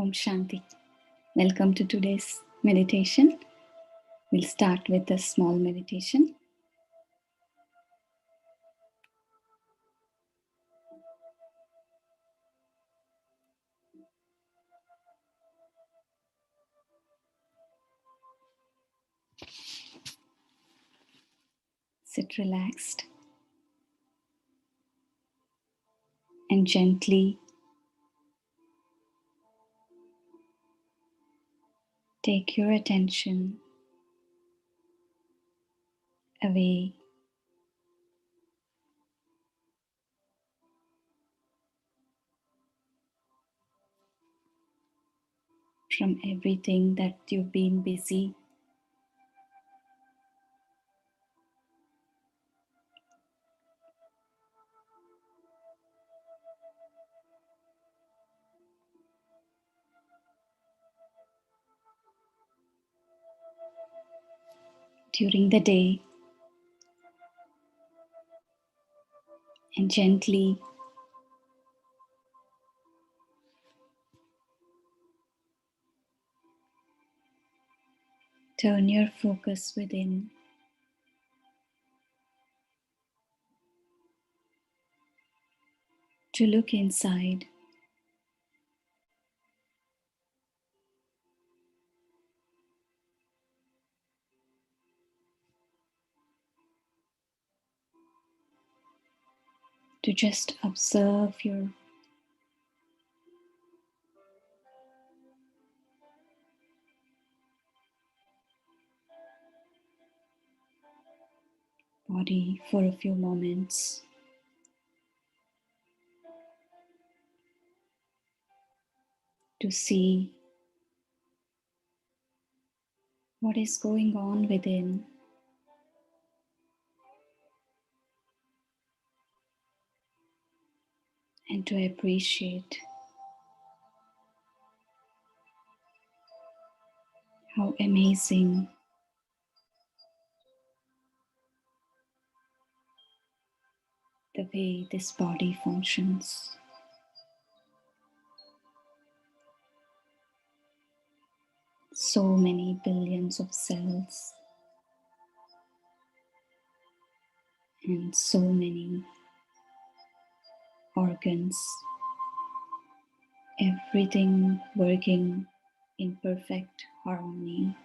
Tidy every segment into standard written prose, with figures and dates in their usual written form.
Om Shanti. Welcome to today's meditation. We'll start with a small meditation. Sit relaxed and gently take your attention away from everything that you've been busy. During the day, and gently turn your focus within to look inside. To just observe your body for a few moments. To see what is going on within. And to appreciate how amazing the way this body functions. So many billions of cells and so many organs, everything working in perfect harmony.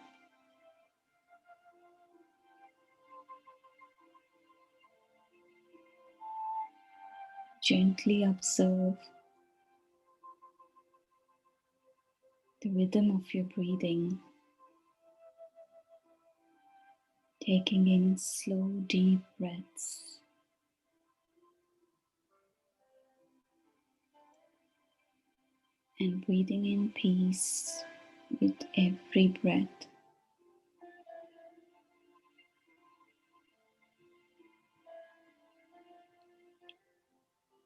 Gently observe the rhythm of your breathing, taking in slow, deep breaths. And breathing in peace with every breath.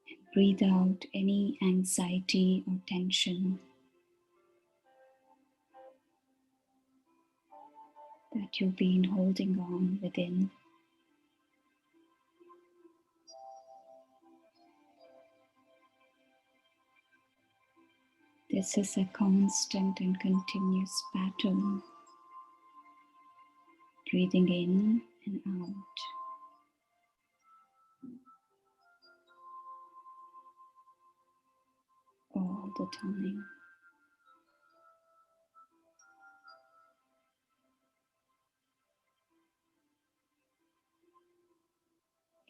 And breathe out any anxiety or tension that you've been holding on within. This is a constant and continuous pattern. Breathing in and out. All the time.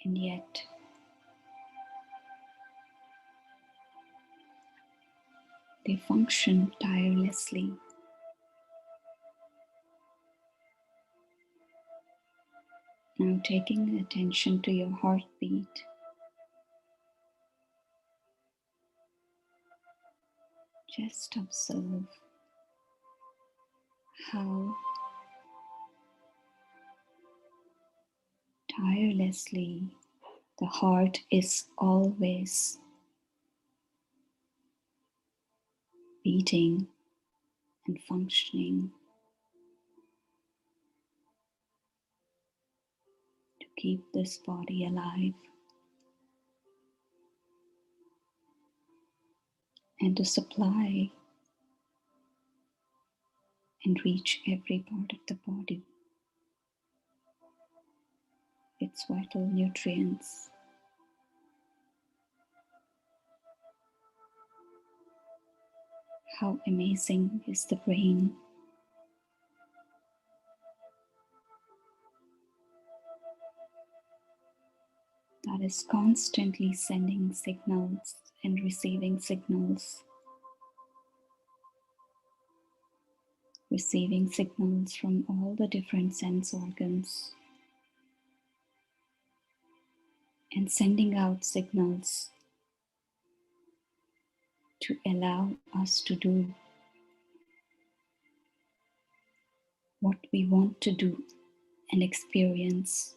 And yet, they function tirelessly. Now taking attention to your heartbeat. Just observe how tirelessly the heart is always beating and functioning to keep this body alive and to supply and reach every part of the body, its vital nutrients. How amazing is the brain? That is constantly sending signals and receiving signals from all the different sense organs and sending out signals to allow us to do what we want to do and experience.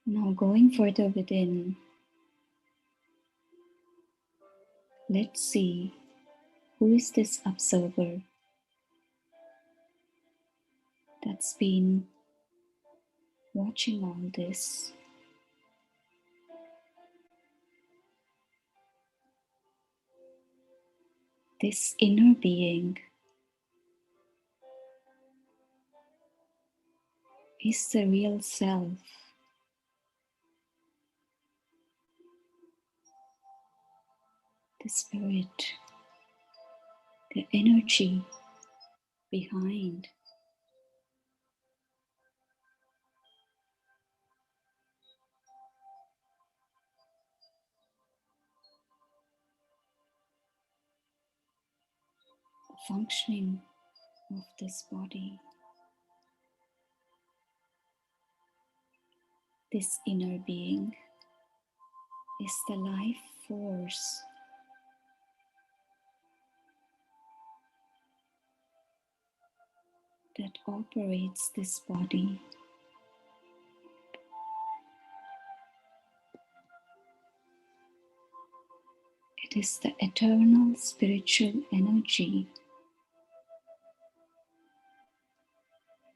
Now, going further within, let's see who is this observer that's been watching all this. This inner being is the real self. The spirit, the energy behind the functioning of this body. This inner being is the life force that operates this body. It is the eternal spiritual energy,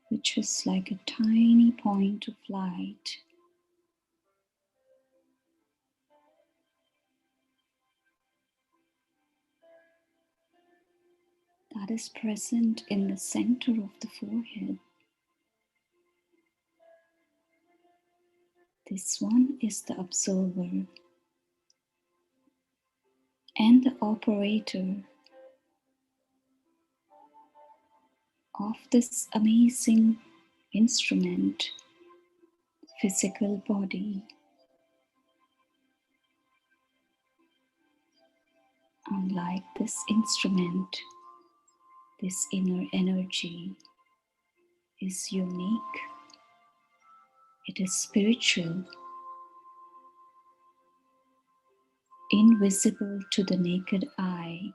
which is like a tiny point of light that is present in the center of the forehead. This one is the observer and the operator of this amazing instrument, physical body. Unlike this instrument, this inner energy is unique. It is spiritual, invisible to the naked eye.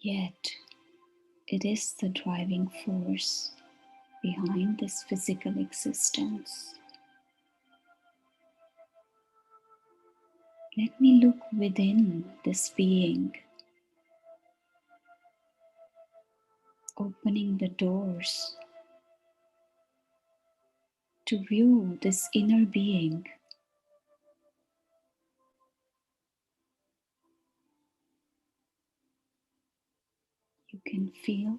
Yet, it is the driving force behind this physical existence. Let me look within this being, opening the doors to view this inner being. You can feel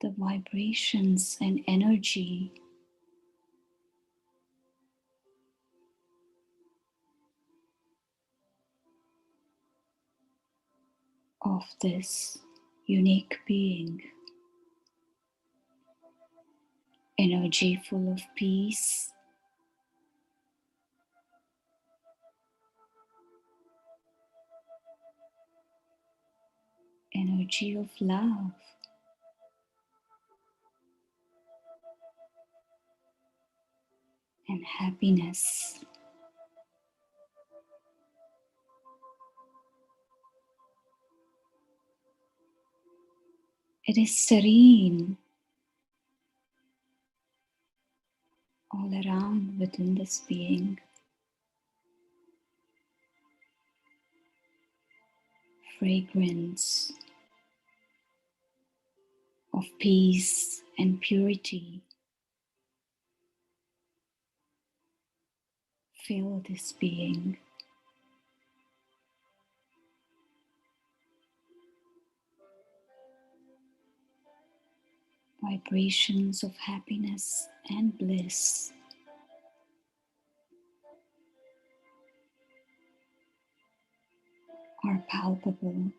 the vibrations and energy of this unique being. Energy full of peace, energy of love, and happiness. It is serene all around within this being. Fragrance of peace and purity Feel this being. Vibrations of happiness and bliss are palpable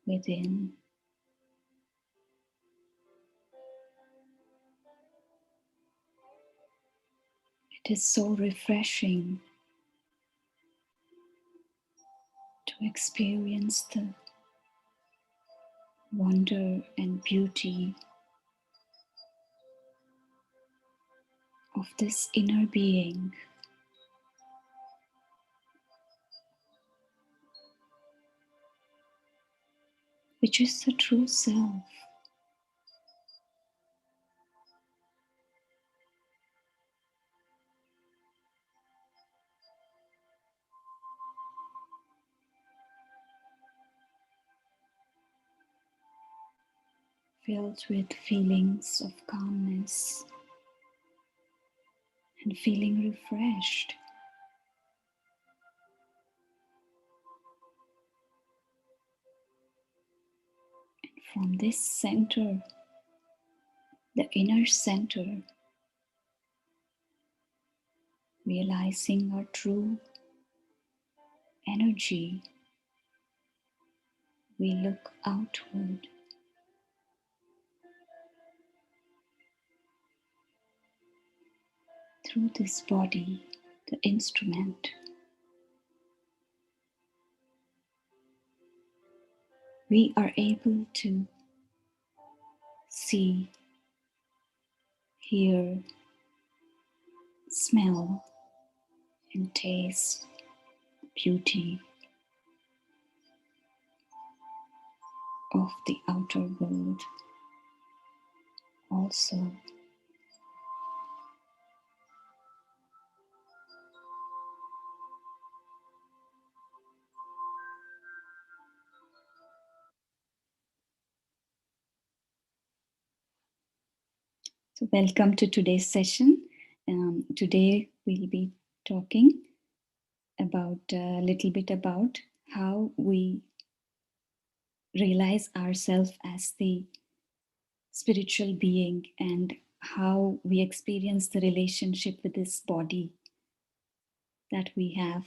within. It is so refreshing to experience the wonder and beauty of this inner being, which is the true self. Filled with feelings of calmness and feeling refreshed. And from this center, the inner center, realizing our true energy, we look outward through this body, the instrument. We are able to see, hear, smell, and taste the beauty of the outer world also. So welcome to today's session. Today we'll be talking about a little bit about how we realize ourselves as the spiritual being and how we experience the relationship with this body that we have.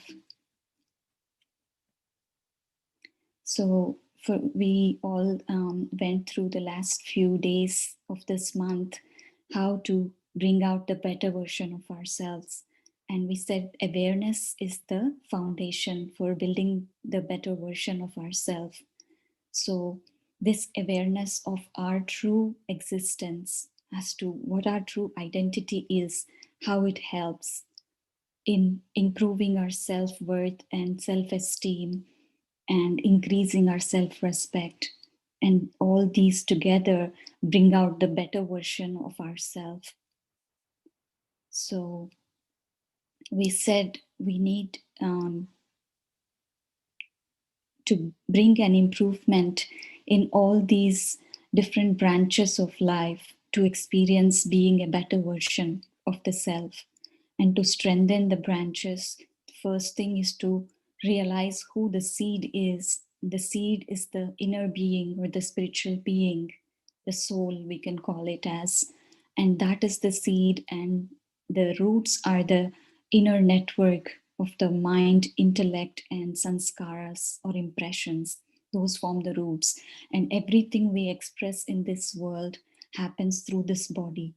So we all went through the last few days of this month how to bring out the better version of ourselves. And we said awareness is the foundation for building the better version of ourselves. So this awareness of our true existence as to what our true identity is, how it helps in improving our self-worth and self-esteem and increasing our self-respect. And all these together bring out the better version of ourselves. So we said we need to bring an improvement in all these different branches of life to experience being a better version of the self. And to strengthen the branches, the first thing is to realize who the seed is. The seed is the inner being or the spiritual being, the soul, we can call it as. And that is the seed, and the roots are the inner network of the mind, intellect, and sanskaras or impressions. Those form the roots. And everything we express in this world happens through this body.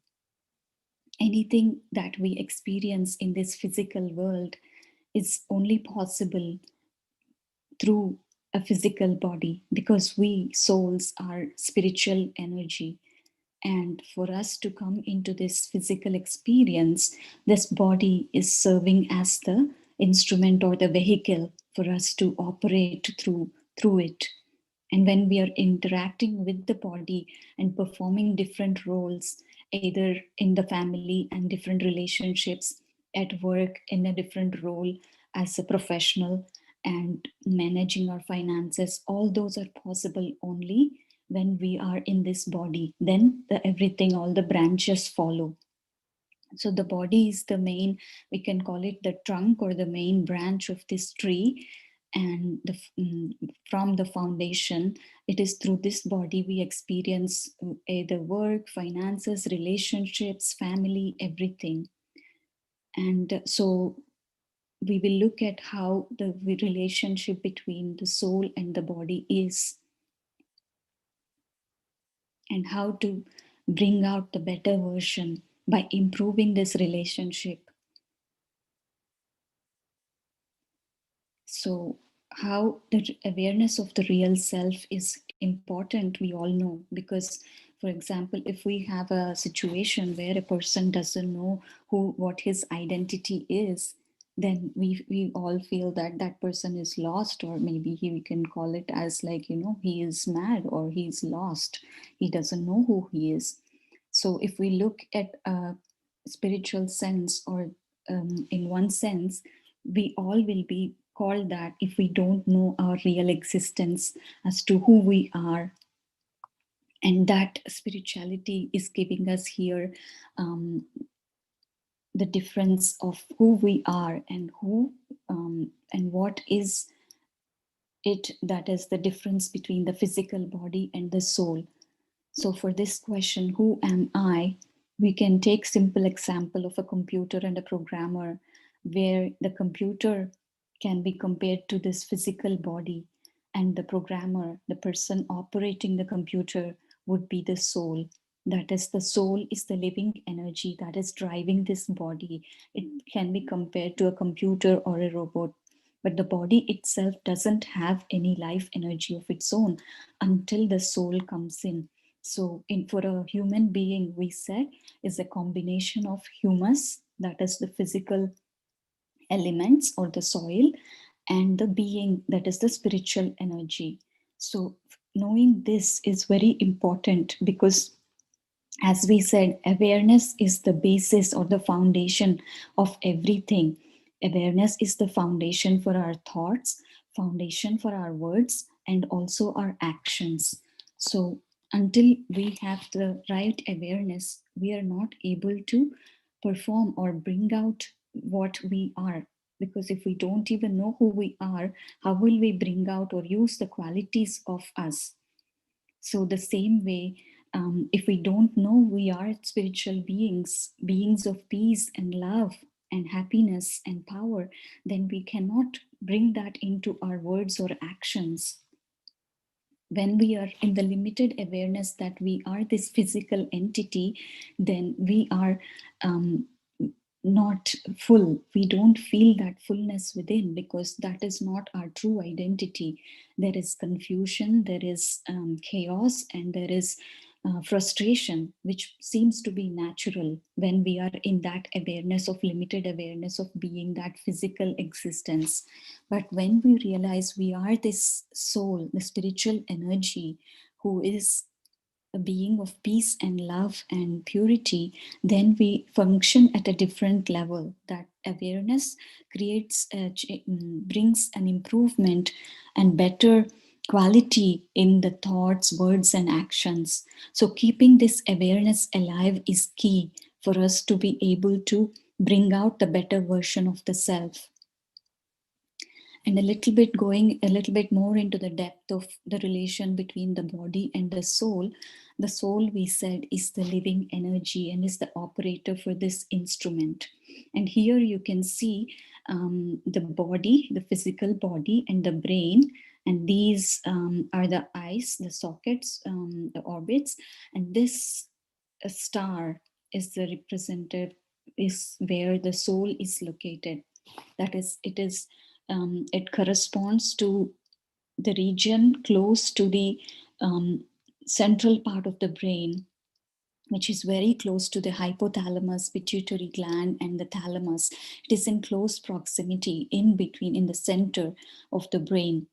Anything that we experience in this physical world is only possible through a physical body because we souls are spiritual energy. And for us to come into this physical experience, this body is serving as the instrument or the vehicle for us to operate through it. And when we are interacting with the body and performing different roles, either in the family and different relationships, at work in a different role as a professional, and managing our finances, all those are possible only when we are in this body. Then everything, all the branches follow. So the body is the main, we can call it the trunk or the main branch of this tree. And from the foundation, it is through this body we experience either work, finances, relationships, family, everything. And so we will look at how the relationship between the soul and the body is, and how to bring out the better version by improving this relationship. So, how the awareness of the real self is important, we all know, because, for example, if we have a situation where a person doesn't know what his identity is, then we all feel that that person is lost, or maybe we can call it as like, he is mad or he's lost. He doesn't know who he is. So, if we look at a spiritual sense, or in one sense, we all will be called that if we don't know our real existence as to who we are. And that spirituality is giving us here um, the difference of who we are and and what is it, that is the difference between the physical body and the soul. So for this question, who am I, we can take simple example of a computer and a programmer, where the computer can be compared to this physical body, and the programmer, the person operating the computer, would be the soul. That is, the soul is the living energy that is driving this body. It can be compared to a computer or a robot, but the body itself doesn't have any life energy of its own until the soul comes in. So, for a human being, we said, is a combination of humus, that is the physical elements or the soil, and the being, that is the spiritual energy. So, knowing this is very important because, as we said, awareness is the basis or the foundation of everything. Awareness is the foundation for our thoughts, foundation for our words, and also our actions. So, until we have the right awareness, we are not able to perform or bring out what we are. Because if we don't even know who we are, how will we bring out or use the qualities of us? So, the same way, if we don't know we are spiritual beings, beings of peace and love and happiness and power, then we cannot bring that into our words or actions. When we are in the limited awareness that we are this physical entity, then we are not full. We don't feel that fullness within, because that is not our true identity. There is confusion, there is chaos, and there is frustration, which seems to be natural when we are in that awareness of limited awareness of being that physical existence. But when we realize we are this soul, the spiritual energy, who is a being of peace and love and purity, then we function at a different level. That awareness brings an improvement and better quality in the thoughts, words, and actions. So, keeping this awareness alive is key for us to be able to bring out the better version of the self. And a little bit going a little bit more into the depth of the relation between the body and the soul. The soul, we said, is the living energy and is the operator for this instrument. And here you can see the body, the physical body, and the brain. And these are the eyes, the sockets, the orbits. And this star is the representative, is where the soul is located. That is, it corresponds to the region close to the central part of the brain, which is very close to the hypothalamus, pituitary gland, and the thalamus. It is in close proximity, in between, in the center of the brain.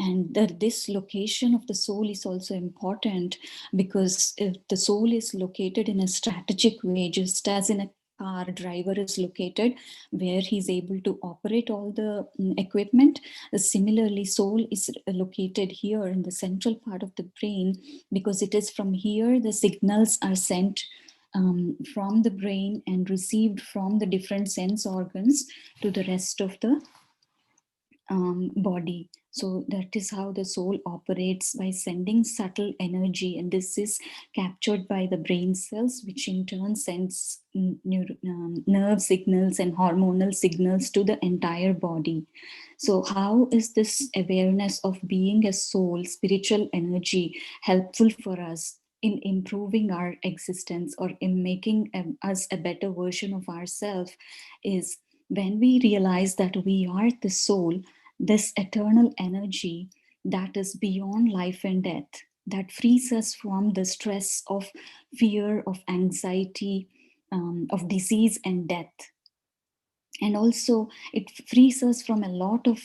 And this location of the soul is also important, because if the soul is located in a strategic way, just as in a car driver is located where he's able to operate all the equipment, similarly soul is located here in the central part of the brain, because it is from here the signals are sent from the brain and received from the different sense organs to the rest of the body. So that is how the soul operates, by sending subtle energy, and this is captured by the brain cells, which in turn sends nerve signals and hormonal signals to the entire body. So how is this awareness of being a soul, spiritual energy, helpful for us in improving our existence or in making us a better version of ourselves? Is when we realize that we are the soul, this eternal energy that is beyond life and death, that frees us from the stress of fear, of anxiety, of disease and death. And also it frees us from a lot of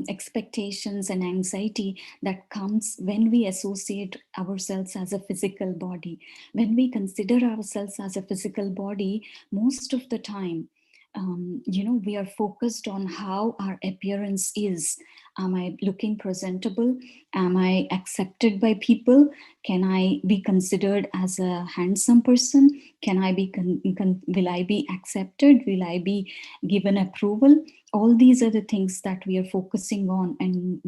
expectations and anxiety that comes when we associate ourselves as a physical body. When we consider ourselves as a physical body, most of the time, we are focused on how our appearance is. Am I looking presentable? Am I accepted by people? Can I be considered as a handsome person? Can I be will I be accepted? Will I be given approval? All these are the things that we are focusing on, and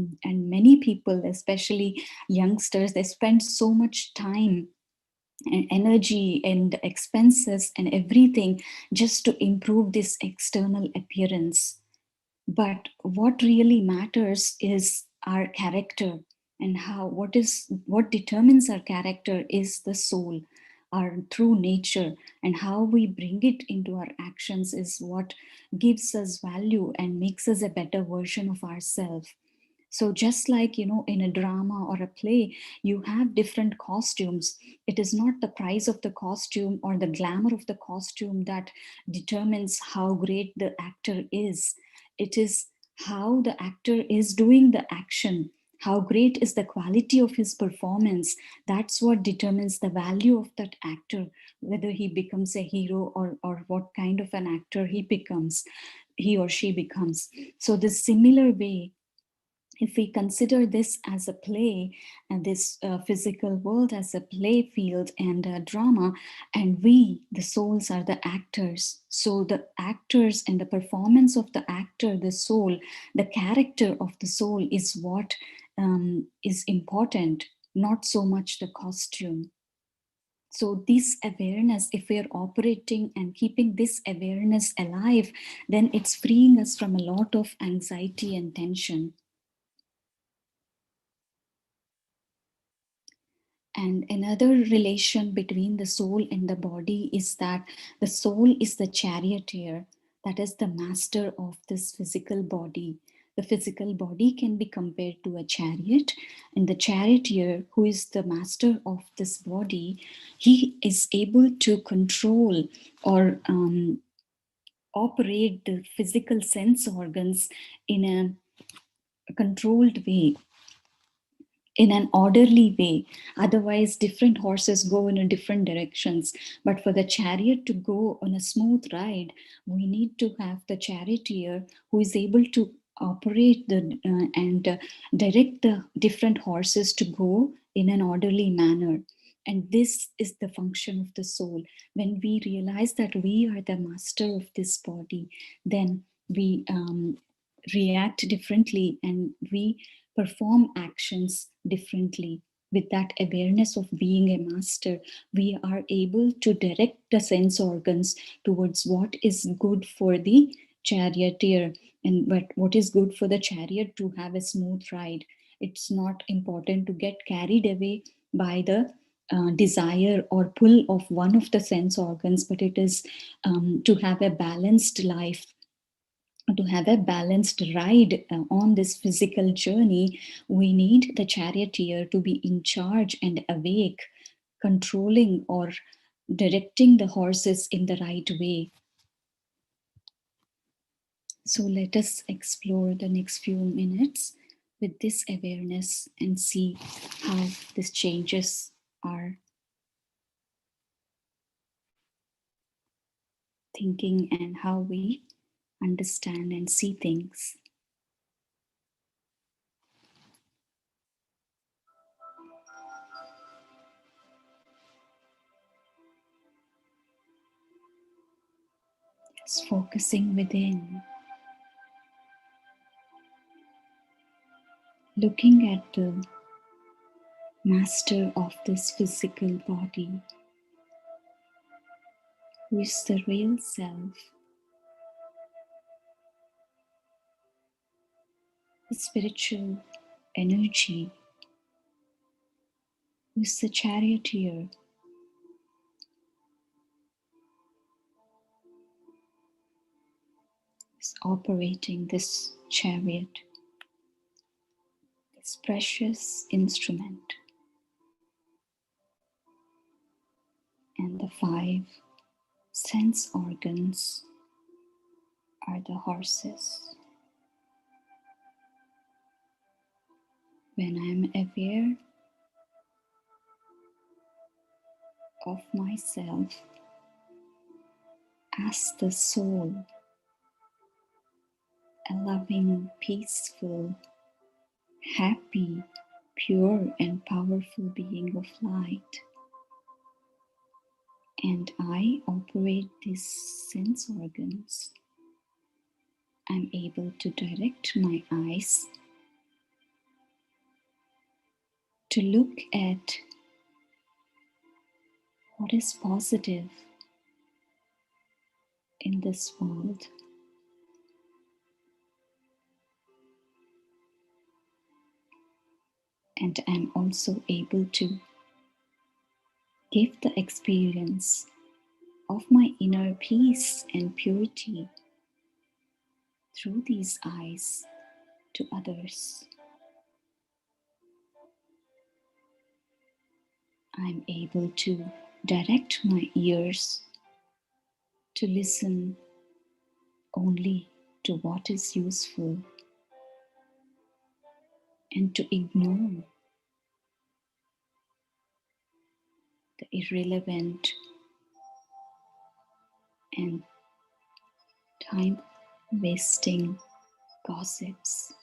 many people, especially youngsters, they spend so much time and energy and expenses and everything just to improve this external appearance. But what really matters is our character, and what determines our character is the soul, our true nature, and how we bring it into our actions is what gives us value and makes us a better version of ourselves. So just like, in a drama or a play, you have different costumes. It is not the price of the costume or the glamour of the costume that determines how great the actor is. It is how the actor is doing the action. How great is the quality of his performance? That's what determines the value of that actor, whether he becomes a hero, or what kind of an actor he or she becomes. So, this similar way, if we consider this as a play, and this physical world as a play field and a drama, and we, the souls, are the actors. So the actors and the performance of the actor, the soul, the character of the soul is what is important, not so much the costume. So this awareness, if we are operating and keeping this awareness alive, then it's freeing us from a lot of anxiety and tension. And another relation between the soul and the body is that the soul is the charioteer, that is the master of this physical body. The physical body can be compared to a chariot, and the charioteer, who is the master of this body, he is able to control or operate the physical sense organs in a controlled way, in an orderly way. Otherwise, different horses go in a different directions. But for the chariot to go on a smooth ride, we need to have the charioteer who is able to operate and direct the different horses to go in an orderly manner. And this is the function of the soul. When we realize that we are the master of this body, then we react differently, and we perform actions differently. With that awareness of being a master, we are able to direct the sense organs towards what is good for the charioteer, and what is good for the chariot to have a smooth ride. It's not important to get carried away by the desire or pull of one of the sense organs, but it is to have a balanced life, to have a balanced ride on this physical journey. We need the charioteer to be in charge and awake, controlling or directing the horses in the right way. So let us explore the next few minutes with this awareness and see how this changes our thinking and how we understand and see things. Just focusing within, looking at the master of this physical body, who is the real self, the spiritual energy, who is the charioteer, is operating this chariot, this precious instrument, and the 5 sense organs are the horses. When I am aware of myself as the soul, a loving, peaceful, happy, pure and powerful being of light, and I operate these sense organs, I'm able to direct my eyes to look at what is positive in this world, and I'm also able to give the experience of my inner peace and purity through these eyes to others. I'm able to direct my ears to listen only to what is useful and to ignore the irrelevant and time wasting gossips.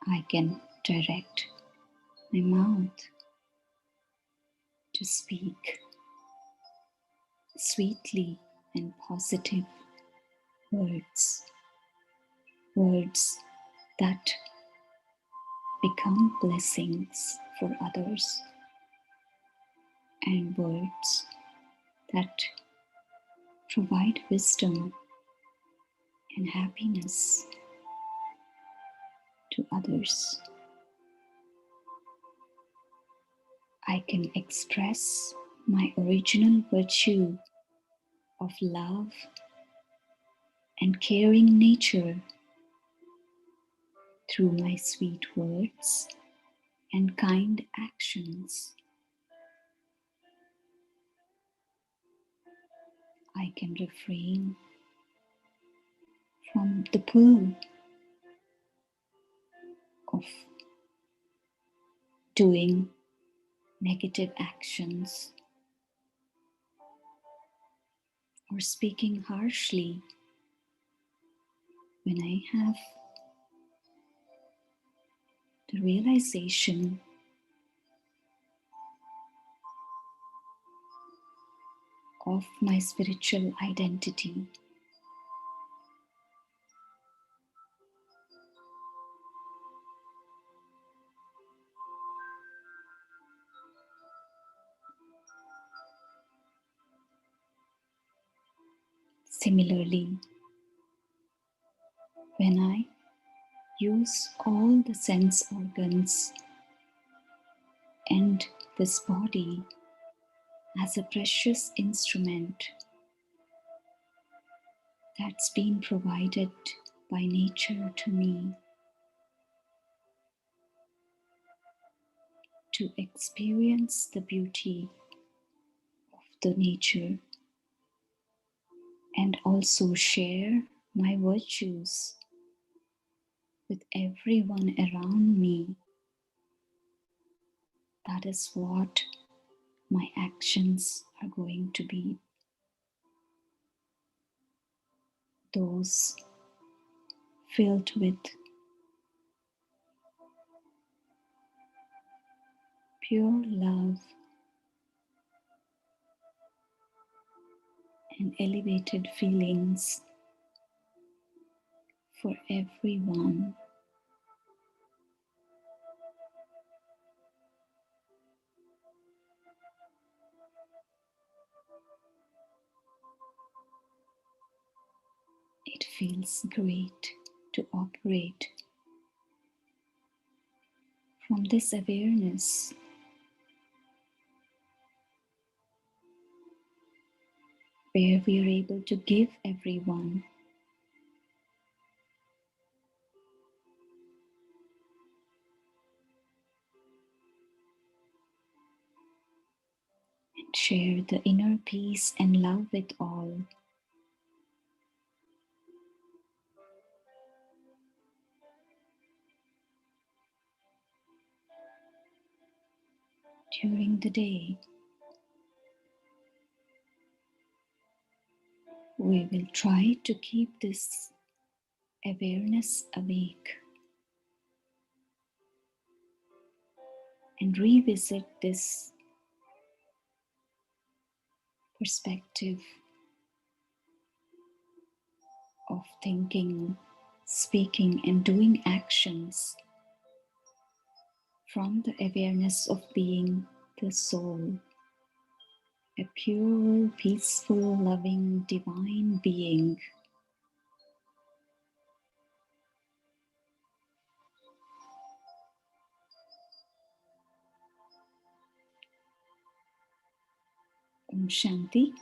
I can direct my mouth to speak sweetly and positive words, words that become blessings for others, and words that provide wisdom and happiness to others. I can express my original virtue of love and caring nature through my sweet words and kind actions. I can refrain from the pull of doing negative actions or speaking harshly when I have the realization of my spiritual identity. Similarly, when I use all the sense organs and this body as a precious instrument that's been provided by nature to me to experience the beauty of the nature and also share my virtues with everyone around me. That is what my actions are going to be. Those filled with pure love and elevated feelings for everyone. It feels great to operate from this awareness, where we are able to give everyone and share the inner peace and love with all. During the day, we will try to keep this awareness awake and revisit this perspective of thinking, speaking, and doing actions from the awareness of being the soul, a pure, peaceful, loving, divine being. Om Shanti.